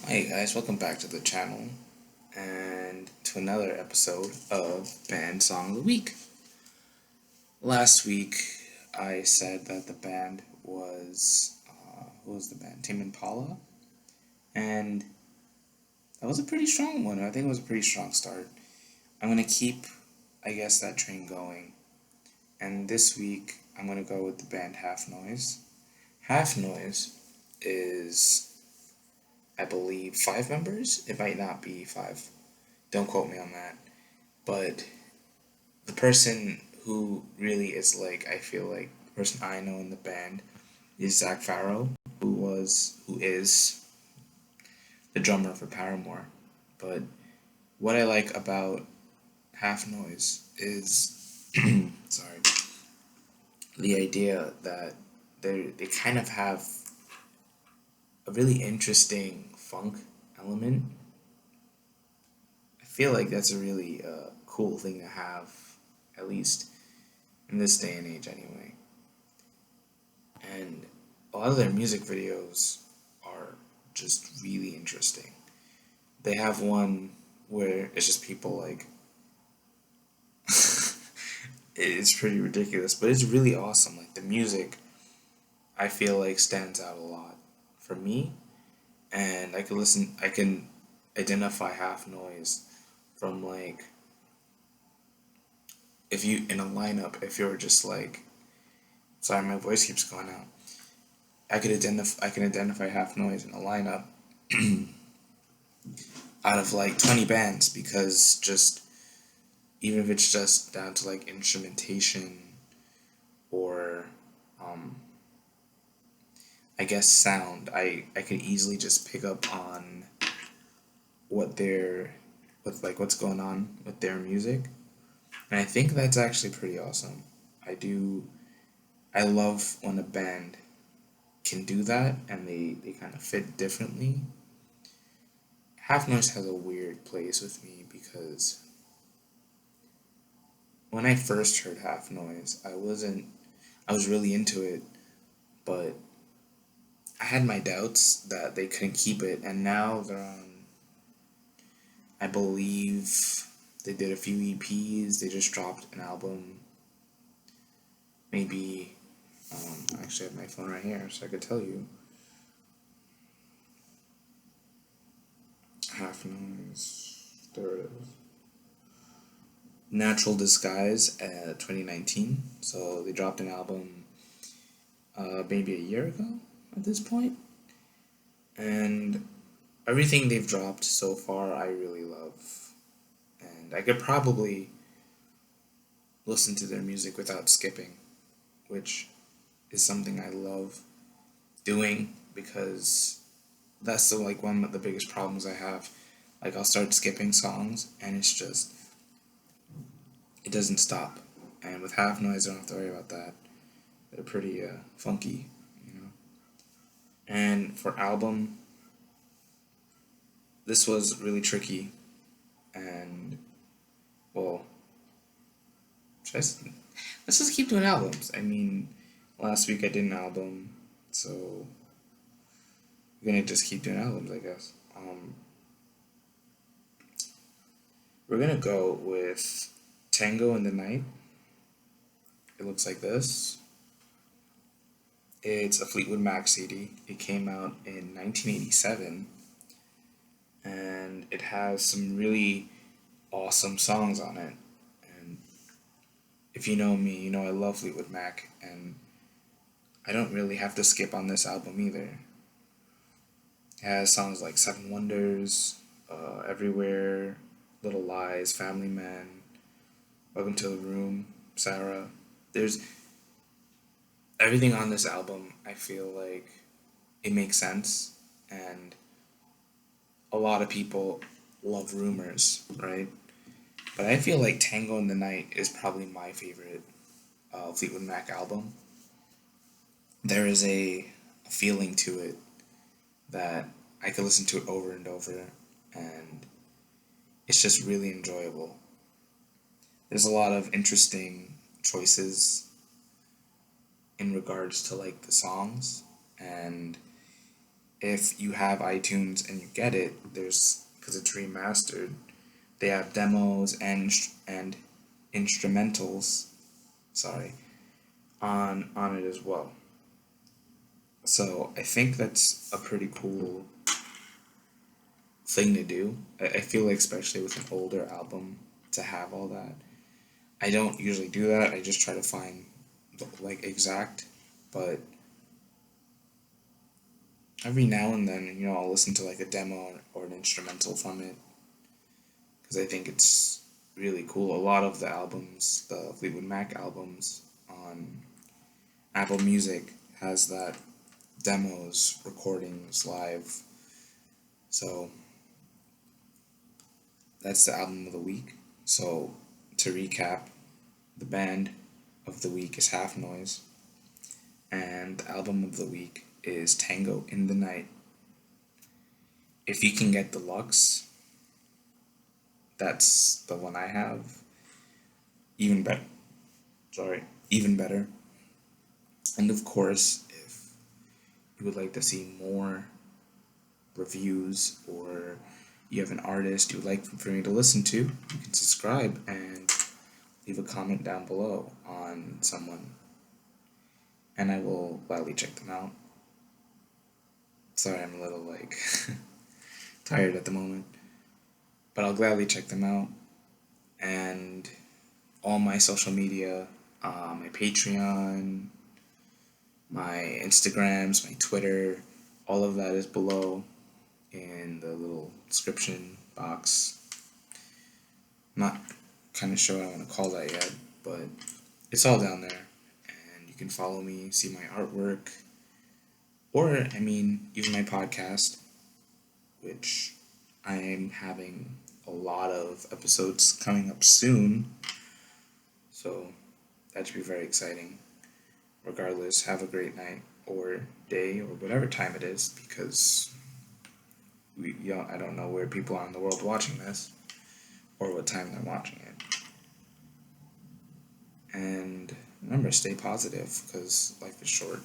Hey guys, welcome back to the channel and to another episode of Band Song of the Week. Last week I said that the band was, who was the band? Tame Impala, and that was a pretty strong one. I think it was a pretty strong start. I'm going to keep, I guess, that train going, and this week I'm going to go with the band Halfnoise. Halfnoise is, I believe, 5 members. It might not be 5. Don't quote me on that. But the person who really is like, I feel like the person I know in the band is Zach Farrow, who is the drummer for Paramore. But what I like about Half Noise is sorry, the idea that they kind of have a really interesting funk element. I feel like that's a really cool thing to have, at least in this day and age, anyway. And a lot of their music videos are just really interesting. They have one where it's just people like it's pretty ridiculous, but it's really awesome. Like the music, I feel like stands out a lot for me, and I can identify Half Noise from like if you in a lineup, if you're just like, sorry, my voice keeps going out. I can identify Half Noise in a lineup out of like 20 bands because just even if it's just down to like instrumentation or um, I guess sound, I could easily just pick up on what they're what's going on with their music. And I think that's actually pretty awesome. I do I love when a band can do that and they kind of fit differently. Half Noise has a weird place with me because when I first heard Half Noise, I was really into it, but I had my doubts that they couldn't keep it, and now they're on. I believe they did a few EPs. They just dropped an album. Maybe I actually have my phone right here, so I could tell you. Half Noise. There it is. Natural Disguise, 2019. So they dropped an album, maybe a year ago at this point, and everything they've dropped so far, I really love, and I could probably listen to their music without skipping, which is something I love doing because that's like one of the biggest problems I have. Like I'll start skipping songs and it's just it doesn't stop. And with Half Noise, I don't have to worry about that. They're pretty funky, you know. And for album, this was really tricky. And well, should let's just keep doing albums. I mean, last week I did an album, so we're gonna just keep doing albums, I guess. We're gonna go with Tango in the Night. It looks like this. It's a Fleetwood Mac CD. It came out in 1987, and it has some really awesome songs on it. And if you know me, you know I love Fleetwood Mac, and I don't really have to skip on this album either. It has songs like Seven Wonders, Everywhere, Little Lies, Family Man, Welcome to the Room, Sarah. There's everything on this album, I feel like it makes sense, and a lot of people love Rumors, right? But I feel like Tango in the Night is probably my favorite Fleetwood Mac album. There is a feeling to it that I could listen to it over and over, and it's just really enjoyable. There's a lot of interesting choices in regards to like the songs, and if you have iTunes and you get it, because it's remastered, they have demos and instrumentals, sorry, on it as well. So I think that's a pretty cool thing to do. I feel like, especially with an older album, to have all that. I don't usually do that. I just try to find like exact, but every now and then, I'll listen to like a demo or an instrumental from it because I think it's really cool. A lot of the albums, the Fleetwood Mac albums on Apple Music, has that demos, recordings, live. So that's the album of the week. So to recap, the band of the week is Halfnoise, and the album of the week is Tango in the Night. If you can get deluxe, that's the one I have. Even better. Sorry, even better. And of course, if you would like to see more reviews, or you have an artist you would like for me to listen to, you can subscribe and leave a comment down below on someone, and I will gladly check them out. Sorry, I'm a little tired at the moment, but I'll gladly check them out. And all my social media, my Patreon, my Instagrams, my Twitter, all of that is below in the little description box. I'm not kind of sure what I want to call that yet, but it's all down there. And you can follow me, see my artwork, or, even my podcast, which I am having a lot of episodes coming up soon. So that should be very exciting. Regardless, have a great night or day or whatever time it is, because I don't know where people are in the world watching this or what time they're watching it. And remember, stay positive, because life is short.